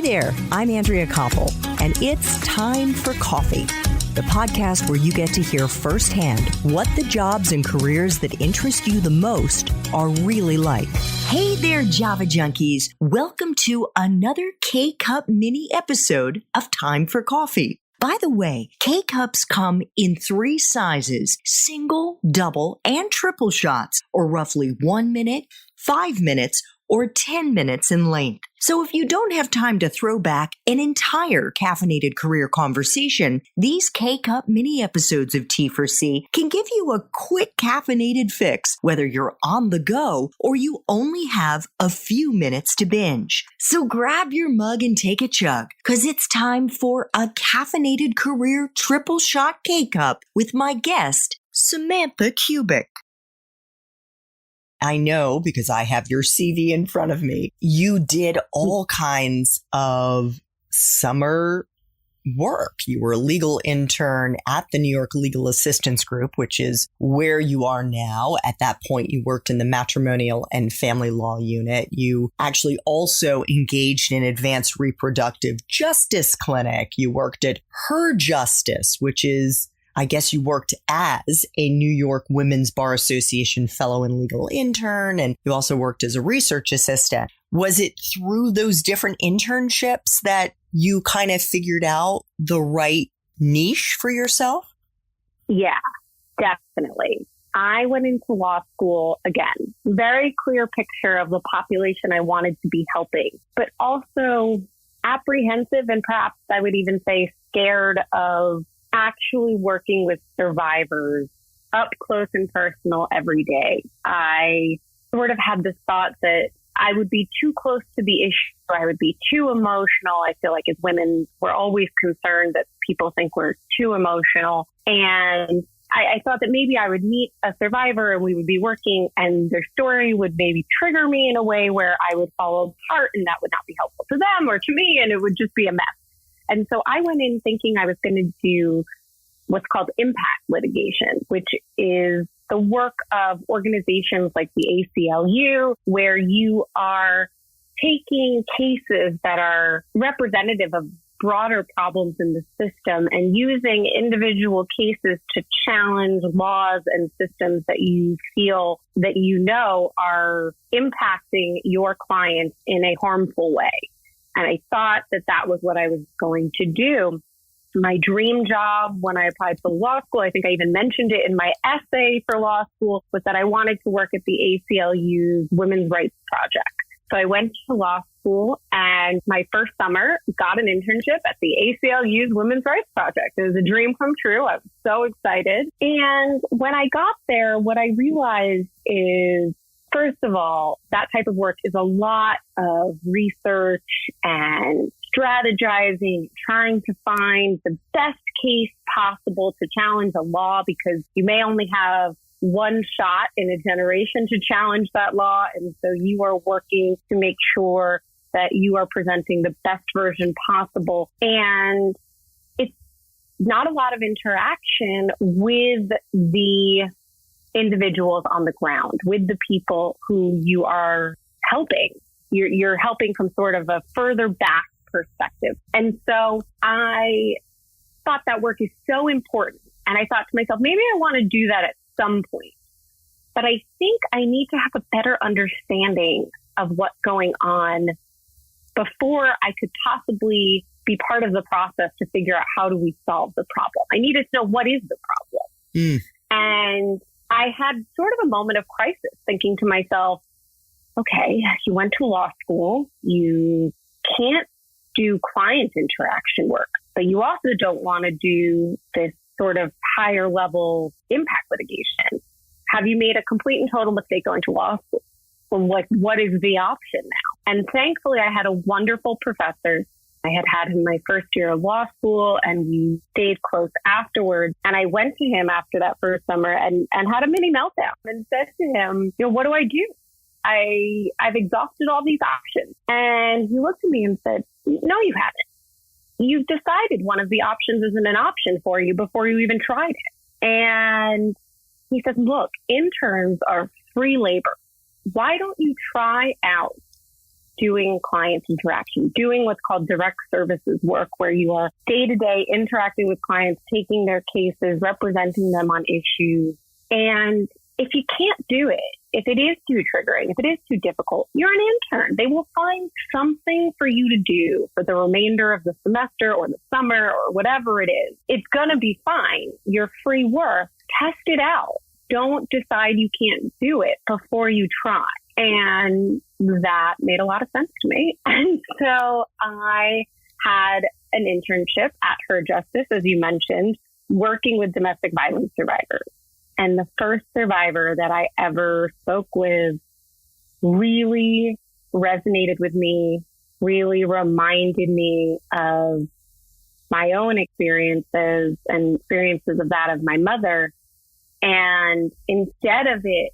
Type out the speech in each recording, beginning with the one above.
Hi there, I'm Andrea Koppel, and it's Time for Coffee, the podcast where you get to hear firsthand what the jobs and careers that interest you the most are really like. Hey there, Java junkies. Welcome to another K-Cup mini episode of Time for Coffee. By the way, K-Cups come in 3 sizes, single, double, and triple shots, or roughly 1 minute, 5 minutes, or 10 minutes in length. So if you don't have time to throw back an entire caffeinated career conversation, these K-Cup mini episodes of T4C can give you a quick caffeinated fix, whether you're on the go or you only have a few minutes to binge. So grab your mug and take a chug, because it's time for a caffeinated career triple shot K-Cup with my guest, Samantha Kubek. I know, because I have your CV in front of me, you did all kinds of summer work. You were a legal intern at the New York Legal Assistance Group, which is where you are now. At that point, you worked in the matrimonial and family law unit. You actually also engaged in advanced reproductive justice clinic. You worked at Her Justice, which is, I guess you worked as a New York Women's Bar Association fellow and legal intern, and you also worked as a research assistant. Was it through those different internships that you kind of figured out the right niche for yourself? Yeah, definitely. I went into law school, again, very clear picture of the population I wanted to be helping, but also apprehensive and perhaps I would even say scared of actually working with survivors up close and personal every day. I sort of had this thought that I would be too close to the issue. I would be too emotional. I feel like as women, we're always concerned that people think we're too emotional. And I thought that maybe I would meet a survivor and we would be working and their story would maybe trigger me in a way where I would fall apart and that would not be helpful to them or to me. And it would just be a mess. And so I went in thinking I was going to do what's called impact litigation, which is the work of organizations like the ACLU, where you are taking cases that are representative of broader problems in the system and using individual cases to challenge laws and systems that you feel that you know are impacting your clients in a harmful way. And I thought that that was what I was going to do. My dream job when I applied for law school, I think I even mentioned it in my essay for law school, was that I wanted to work at the ACLU's Women's Rights Project. So I went to law school and my first summer got an internship at the ACLU's Women's Rights Project. It was a dream come true. I was so excited. And when I got there, what I realized is, first of all, that type of work is a lot of research and strategizing, trying to find the best case possible to challenge a law, because you may only have one shot in a generation to challenge that law. And so you are working to make sure that you are presenting the best version possible. And it's not a lot of interaction with the individuals on the ground, with the people who you are helping. You're helping from sort of a further back perspective. And so I thought that work is so important. And I thought to myself, maybe I want to do that at some point. But I think I need to have a better understanding of what's going on before I could possibly be part of the process to figure out how do we solve the problem. I needed to know what is the problem. And I had sort of a moment of crisis thinking to myself, okay, you went to law school, you can't do client interaction work, but you also don't want to do this sort of higher level impact litigation. Have you made a complete and total mistake going to law school? Well, what is the option now? And thankfully, I had a wonderful professor. I had him my first year of law school and we stayed close afterwards. And I went to him after that first summer and had a mini meltdown and said to him, what do I do? I've exhausted all these options. And he looked at me and said, no, you haven't. You've decided one of the options isn't an option for you before you even tried it. And he said, look, interns are free labor. Why don't you try out doing client interaction, doing what's called direct services work, where you are day to day interacting with clients, taking their cases, representing them on issues. And if you can't do it, if it is too triggering, if it is too difficult, you're an intern. They will find something for you to do for the remainder of the semester or the summer or whatever it is. It's going to be fine. Your free work, test it out. Don't decide you can't do it before you try. And that made a lot of sense to me. And so I had an internship at Her Justice, as you mentioned, working with domestic violence survivors. And the first survivor that I ever spoke with really resonated with me, really reminded me of my own experiences and experiences of that of my mother. And instead of it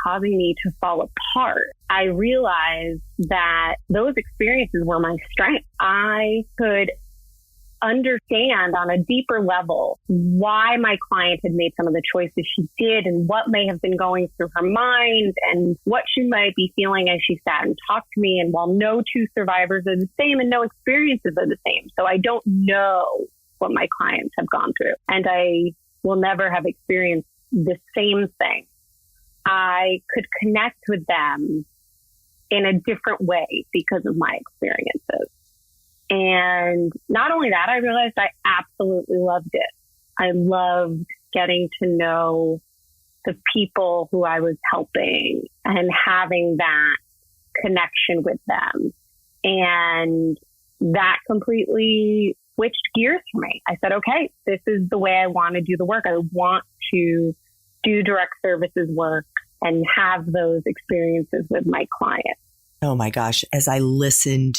causing me to fall apart, I realized that those experiences were my strength. I could understand on a deeper level why my client had made some of the choices she did and what may have been going through her mind and what she might be feeling as she sat and talked to me. And while no two survivors are the same and no experiences are the same, so I don't know what my clients have gone through, and I will never have experienced the same thing. I could connect with them in a different way because of my experiences. And not only that, I realized I absolutely loved it. I loved getting to know the people who I was helping and having that connection with them. And that completely switched gears for me. I said, okay, this is the way I want to do the work. I want to do direct services work and have those experiences with my clients. Oh my gosh. As I listened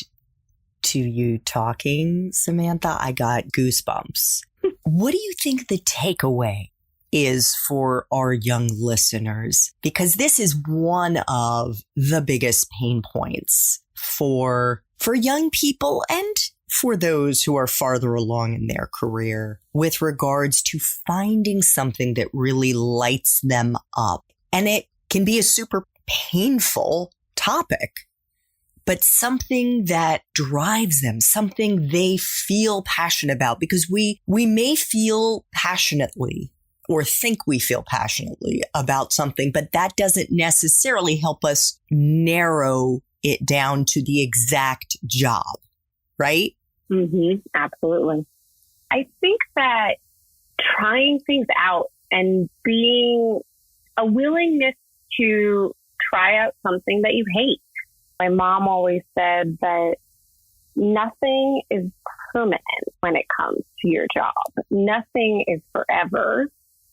to you talking, Samantha, I got goosebumps. What do you think the takeaway is for our young listeners? Because this is one of the biggest pain points for young people and for those who are farther along in their career with regards to finding something that really lights them up. And it can be a super painful topic, but something that drives them, something they feel passionate about, because we may feel passionately or think we feel passionately about something, but that doesn't necessarily help us narrow it down to the exact job, right? Mm-hmm, absolutely. I think that trying things out and being a willingness to try out something that you hate. My mom always said that nothing is permanent when it comes to your job. Nothing is forever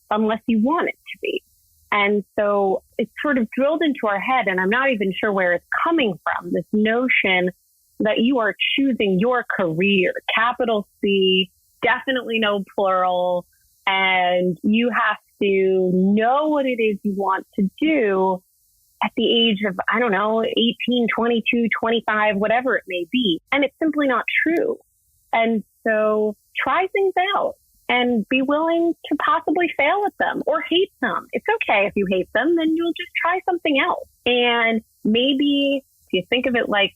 unless you want it to be. And so it's sort of drilled into our head, and I'm not even sure where it's coming from, this notion that you are choosing your career, capital C, definitely no plural, and you have to know what it is you want to do at the age of, 18, 22, 25, whatever it may be. And it's simply not true. And so try things out and be willing to possibly fail at them or hate them. It's okay if you hate them, then you'll just try something else. And maybe if you think of it like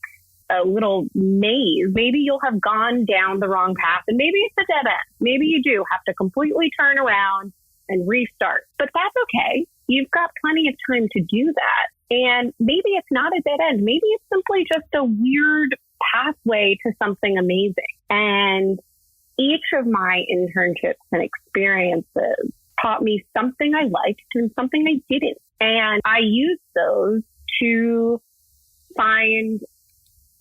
a little maze, maybe you'll have gone down the wrong path and maybe it's a dead end. Maybe you do have to completely turn around and restart, but that's okay. You've got plenty of time to do that. And maybe it's not a dead end. Maybe it's simply just a weird pathway to something amazing. And each of my internships and experiences taught me something I liked and something I didn't. And I used those to find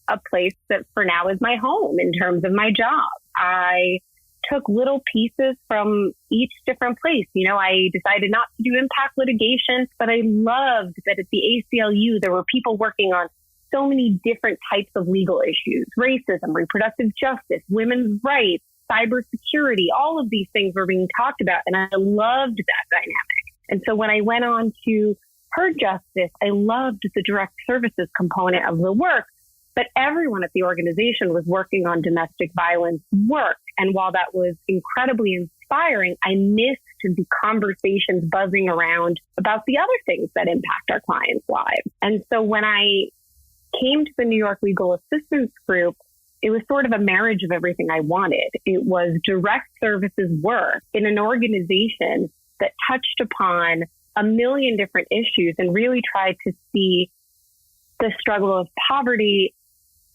a place that for now is my home in terms of my job. I took little pieces from each different place. I decided not to do impact litigation, but I loved that at the ACLU, there were people working on so many different types of legal issues: racism, reproductive justice, women's rights, cybersecurity. All of these things were being talked about, and I loved that dynamic. And so when I went on to Her Justice, I loved the direct services component of the work. But everyone at the organization was working on domestic violence work. And while that was incredibly inspiring, I missed the conversations buzzing around about the other things that impact our clients' lives. And so when I came to the New York Legal Assistance Group, it was sort of a marriage of everything I wanted. It was direct services work in an organization that touched upon a million different issues and really tried to see the struggle of poverty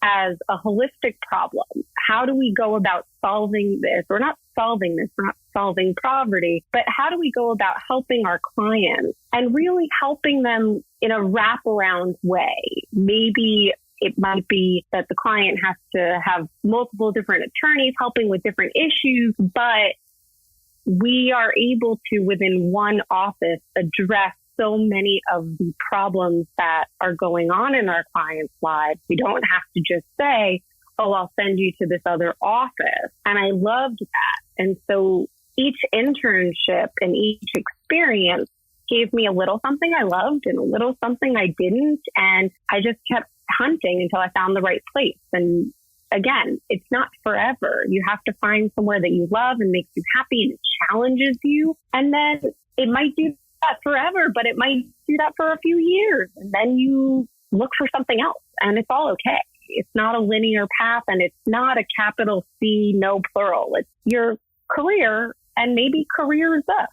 as a holistic problem. How do we go about solving this? We're not solving poverty, but how do we go about helping our clients and really helping them in a wraparound way? Maybe it might be that the client has to have multiple different attorneys helping with different issues, but we are able to, within one office, address so many of the problems that are going on in our clients' lives. We don't have to just say, oh, I'll send you to this other office. And I loved that. And so each internship and each experience gave me a little something I loved and a little something I didn't. And I just kept hunting until I found the right place. And again, it's not forever. You have to find somewhere that you love and makes you happy and it challenges you. And then it might do that forever, but it might do that for a few years. And then you look for something else and it's all okay. It's not a linear path and it's not a capital C, no plural. It's your career and maybe career is us.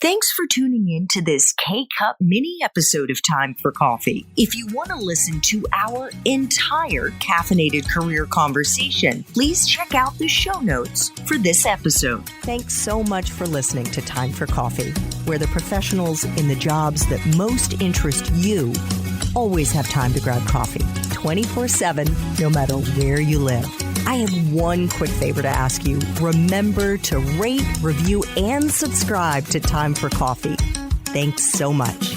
Thanks for tuning in to this K-Cup mini episode of Time for Coffee. If you want to listen to our entire caffeinated career conversation, please check out the show notes for this episode. Thanks so much for listening to Time for Coffee, where the professionals in the jobs that most interest you always have time to grab coffee 24/7, no matter where you live. I have one quick favor to ask you. Remember to rate, review, and subscribe to Time for Coffee. Thanks so much.